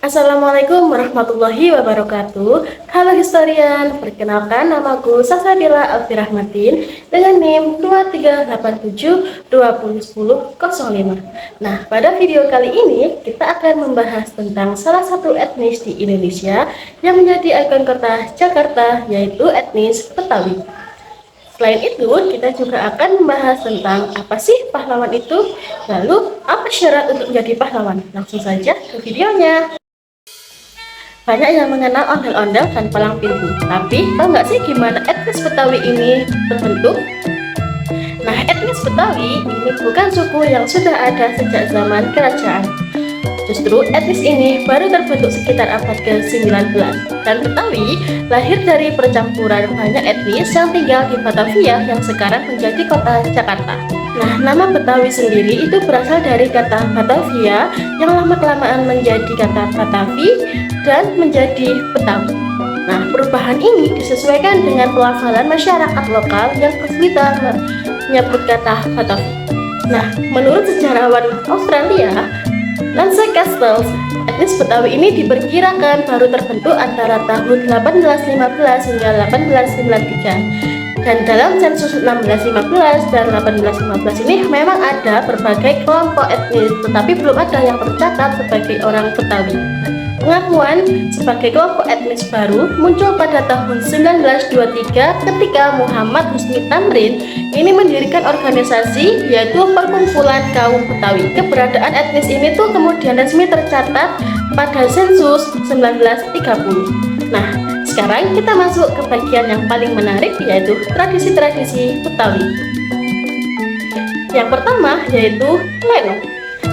Assalamualaikum warahmatullahi wabarakatuh. Halo historian, perkenalkan namaku Sasadila Alfirahmatin dengan NIM 2387201005. Nah, pada video kali ini kita akan membahas tentang salah satu etnis di Indonesia yang menjadi ikon kota Jakarta, yaitu etnis Betawi. Selain itu, kita juga akan membahas tentang apa sih pahlawan itu, lalu apa syarat untuk menjadi pahlawan. Langsung saja ke videonya. Banyak yang mengenal ondel-ondel dan palang pintu, tapi tahu nggak sih gimana etnis Betawi ini terbentuk? Nah, etnis Betawi ini bukan suku yang sudah ada sejak zaman kerajaan. Justru etnis ini baru terbentuk sekitar abad ke-19, dan Betawi lahir dari percampuran banyak etnis yang tinggal di Batavia yang sekarang menjadi kota Jakarta. Nah, nama Betawi sendiri itu berasal dari kata Batavia yang lama-kelamaan menjadi kata Batavi dan menjadi Betawi. Nah, perubahan ini disesuaikan dengan pelafalan masyarakat lokal yang kesulitan menyebut kata Batavi. Nah, menurut sejarawan Australia, Lance Castles, etnis Betawi ini diperkirakan baru terbentuk antara tahun 1815 hingga 1893. Dan dalam sensus 1615 dan 1815 ini memang ada berbagai kelompok etnis, tetapi belum ada yang tercatat sebagai orang Betawi. Pengakuan sebagai kelompok etnis baru muncul pada tahun 1923 ketika Muhammad Husni Tamrin ini mendirikan organisasi, yaitu Perkumpulan Kaum Betawi. Keberadaan etnis ini tuh kemudian resmi tercatat pada sensus 1930. Nah, sekarang kita masuk ke bagian yang paling menarik, yaitu tradisi-tradisi Betawi. Yang pertama yaitu lenong.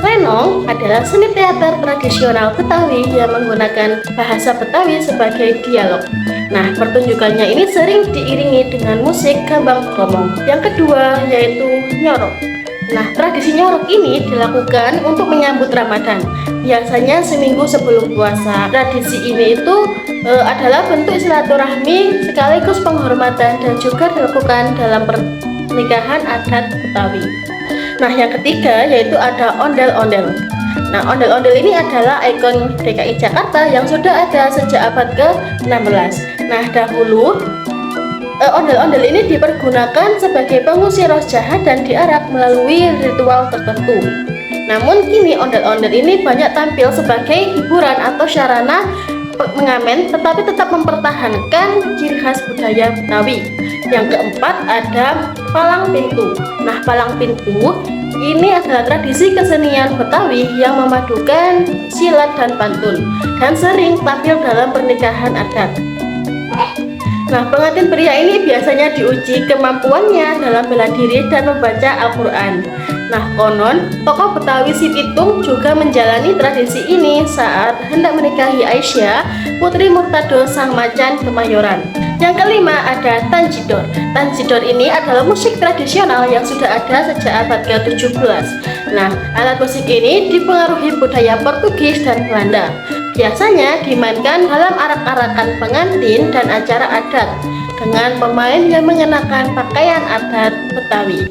Lenong adalah seni teater tradisional Betawi yang menggunakan bahasa Betawi sebagai dialog. Nah, pertunjukannya ini sering diiringi dengan musik gambang kromong. Yang kedua yaitu nyorok. Nah, tradisi nyorok ini dilakukan untuk menyambut Ramadan, biasanya seminggu sebelum puasa. Tradisi ini itu adalah bentuk silaturahmi sekaligus penghormatan dan juga dilakukan dalam pernikahan adat Betawi. Nah, yang ketiga yaitu ada ondel-ondel. Nah, ondel-ondel ini adalah ikon DKI Jakarta yang sudah ada sejak abad ke-16. Nah, dahulu ondel-ondel ini dipergunakan sebagai pengusir roh jahat dan diarak melalui ritual tertentu. Namun kini ondel-ondel ini banyak tampil sebagai hiburan atau sarana mengamen, tetapi tetap mempertahankan ciri khas budaya Betawi. Yang keempat ada palang pintu. Nah, palang pintu ini adalah tradisi kesenian Betawi yang memadukan silat dan pantun dan sering tampil dalam pernikahan adat. Nah, pengantin pria ini biasanya diuji kemampuannya dalam bela diri dan membaca Al-Quran. Nah, konon tokoh Betawi Si Pitung juga menjalani tradisi ini saat hendak menikahi Aisyah, putri Murtado Sang Macan Kemayoran. Yang kelima ada tanjidor. Tanjidor ini adalah musik tradisional yang sudah ada sejak abad ke-17. Nah, alat musik ini dipengaruhi budaya Portugis dan Belanda. Biasanya dimainkan dalam arak-arakan pengantin dan acara adat dengan pemain yang mengenakan pakaian adat Betawi.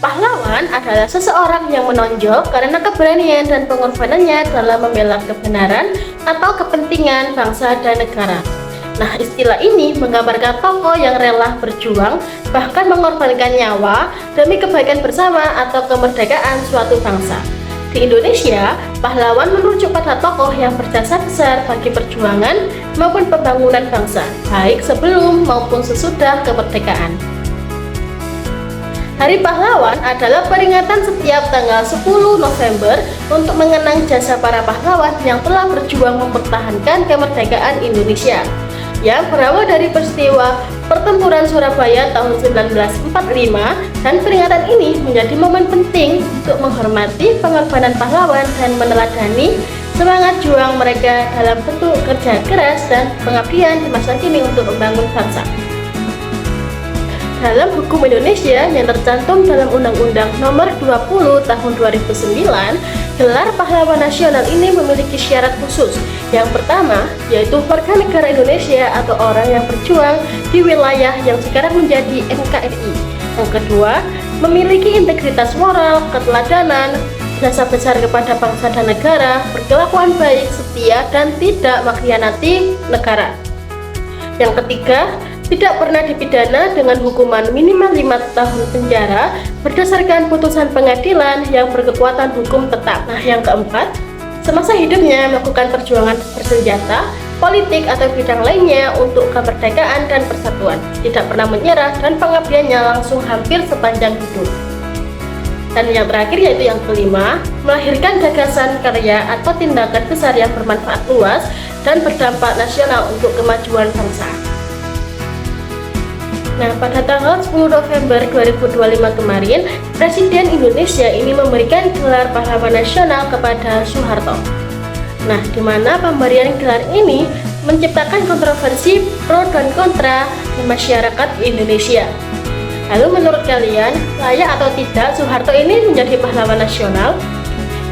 Pahlawan adalah seseorang yang menonjol karena keberanian dan pengorbanannya dalam membela kebenaran atau kepentingan bangsa dan negara. Nah, istilah ini menggambarkan tokoh yang rela berjuang, bahkan mengorbankan nyawa demi kebaikan bersama atau kemerdekaan suatu bangsa. Di Indonesia, pahlawan merujuk pada tokoh yang berjasa besar bagi perjuangan maupun pembangunan bangsa, baik sebelum maupun sesudah kemerdekaan. Hari Pahlawan adalah peringatan setiap tanggal 10 November untuk mengenang jasa para pahlawan yang telah berjuang mempertahankan kemerdekaan Indonesia, yang berawal dari peristiwa Pertempuran Surabaya tahun 1945, dan peringatan ini menjadi momen penting untuk menghormati pengorbanan pahlawan dan meneladani semangat juang mereka dalam bentuk kerja keras dan pengabdian di masa kini untuk membangun bangsa. Dalam hukum Indonesia yang tercantum dalam Undang-Undang Nomor 20 Tahun 2009, gelar pahlawan nasional ini memiliki syarat khusus. Yang pertama, yaitu warga negara Indonesia atau orang yang berjuang di wilayah yang sekarang menjadi NKRI. Yang kedua, memiliki integritas moral, keteladanan, jasa besar kepada bangsa dan negara, berkelakuan baik, setia, dan tidak mengkhianati negara. Yang ketiga, tidak pernah dipidana dengan hukuman minimal 5 tahun penjara berdasarkan putusan pengadilan yang berkekuatan hukum tetap. Nah, yang keempat, semasa hidupnya melakukan perjuangan bersenjata, politik atau bidang lainnya untuk kemerdekaan dan persatuan, tidak pernah menyerah, dan pengabdiannya langsung hampir sepanjang hidup. Dan yang terakhir yaitu yang kelima, melahirkan gagasan, karya, atau tindakan besar yang bermanfaat luas dan berdampak nasional untuk kemajuan bangsa. Nah, pada tanggal 10 November 2025 kemarin, Presiden Indonesia ini memberikan gelar pahlawan nasional kepada Soeharto. Nah, di mana pemberian gelar ini menciptakan kontroversi pro dan kontra di masyarakat Indonesia. Lalu menurut kalian, layak atau tidak Soeharto ini menjadi pahlawan nasional?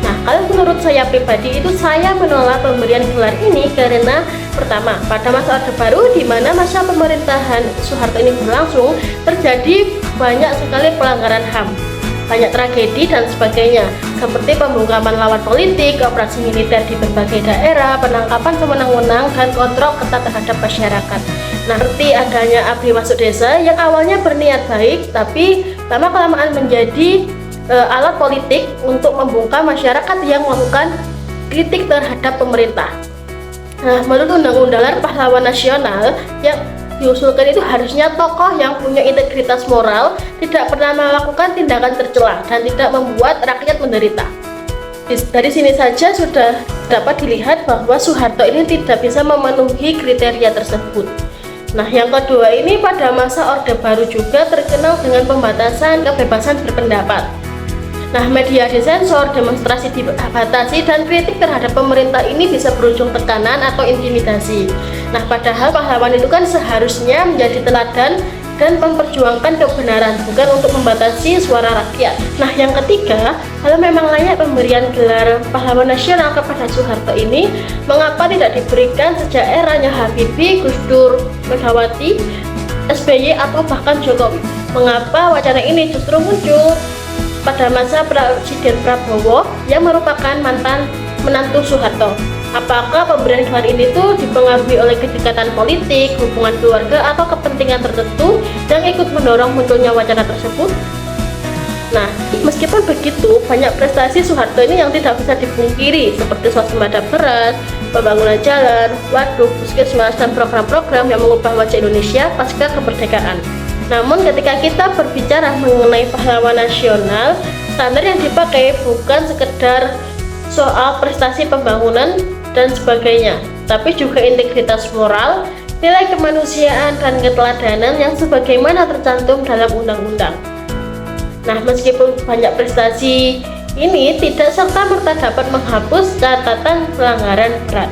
Nah, kalau menurut saya pribadi itu saya menolak pemberian gelar ini karena pertama, pada masa Orde Baru di mana masa pemerintahan Soeharto ini berlangsung, terjadi banyak sekali pelanggaran HAM, banyak tragedi dan sebagainya, seperti pembungkaman lawan politik, operasi militer di berbagai daerah, penangkapan sewenang-wenang, dan kontrol ketat terhadap masyarakat. Nah, seperti adanya ABRI masuk desa yang awalnya berniat baik, tapi lama-kelamaan menjadi alat politik untuk membungkam masyarakat yang melakukan kritik terhadap pemerintah. Nah, menurut Undang-Undang Pahlawan Nasional yang diusulkan itu harusnya tokoh yang punya integritas moral, tidak pernah melakukan tindakan tercela, dan tidak membuat rakyat menderita. Dari sini saja sudah dapat dilihat bahwa Soeharto ini tidak bisa memenuhi kriteria tersebut. Nah, yang kedua ini pada masa Orde Baru juga terkenal dengan pembatasan kebebasan berpendapat. Nah, media disensor, demonstrasi dibatasi, dan kritik terhadap pemerintah ini bisa berujung tekanan atau intimidasi. Nah, padahal pahlawan itu kan seharusnya menjadi teladan dan memperjuangkan kebenaran, bukan untuk membatasi suara rakyat. Nah, yang ketiga, kalau memang layak pemberian gelar pahlawan nasional kepada Soeharto ini, mengapa tidak diberikan sejak eranya Habibie, Gus Dur, Megawati, SBY, atau bahkan Jokowi? Mengapa wacana ini justru muncul pada masa Presiden Prabowo yang merupakan mantan menantu Soeharto? Apakah pemberian gelar ini tuh dipengaruhi oleh kedekatan politik, hubungan keluarga, atau kepentingan tertentu yang ikut mendorong munculnya wacana tersebut? Nah, meskipun begitu, banyak prestasi Soeharto ini yang tidak bisa dipungkiri, seperti swasembada beras, pembangunan jalan, waduk, puskesmas, dan program-program yang mengubah wajah Indonesia pasca kemerdekaan. Namun ketika kita berbicara mengenai pahlawan nasional, standar yang dipakai bukan sekedar soal prestasi pembangunan dan sebagainya, tapi juga integritas moral, nilai kemanusiaan, dan keteladanan yang sebagaimana tercantum dalam undang-undang. Nah, meskipun banyak prestasi ini tidak serta-merta dapat menghapus catatan pelanggaran berat.